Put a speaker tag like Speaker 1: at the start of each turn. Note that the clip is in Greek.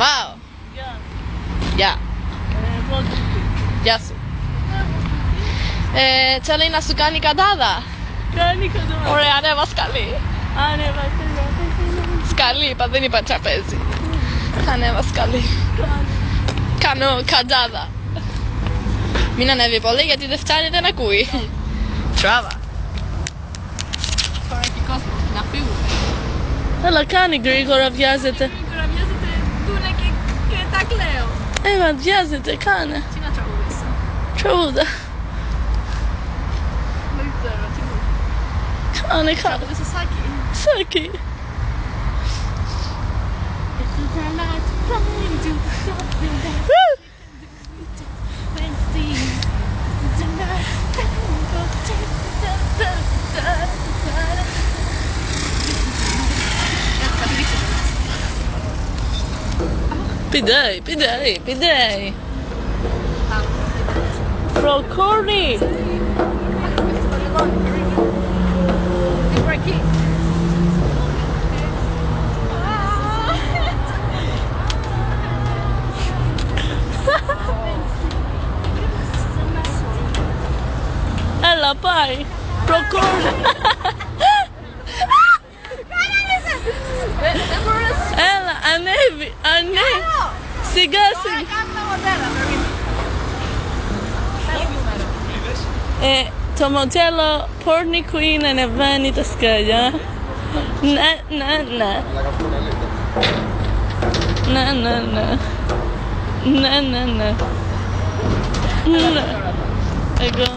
Speaker 1: Βάω. Γεια. Γεια σου. Θέλει να σου κάνει καντάδα.
Speaker 2: Κάνει καντάδα.
Speaker 1: Ωραία, ανέβα σκαλί.
Speaker 2: Ανέβα
Speaker 1: Σκαλί είπα, δεν είπα τραπέζι. Ανέβα σκαλί. Κάνω καντάδα. Μην ανέβει πολύ γιατί δεν φτάνει, δεν ακούει. Τράβα. Τώρα και κόσμο, να φύγουμε.
Speaker 2: Αλλά κάνει γρήγορα, βιάζεται.
Speaker 1: Γρήγορα βιάζεται, δούνε και τα κλαίω.
Speaker 2: Βιάζεται, κάνε.
Speaker 1: Τι να τραγουδήσω.
Speaker 2: Τραγούδα.
Speaker 1: Δεν ξέρω, τι μου.
Speaker 2: Κάνε.
Speaker 1: Τραγουδήσω σάκι.
Speaker 2: Σάκι. Πidei. Προκόρνη. Έλα, πάει. Προκόρνη. Έλα, ανέβη. Σιγά. Το μοντέλο Porni Queen ανεβαίνει τα σκάλια. Ναι. Εγώ.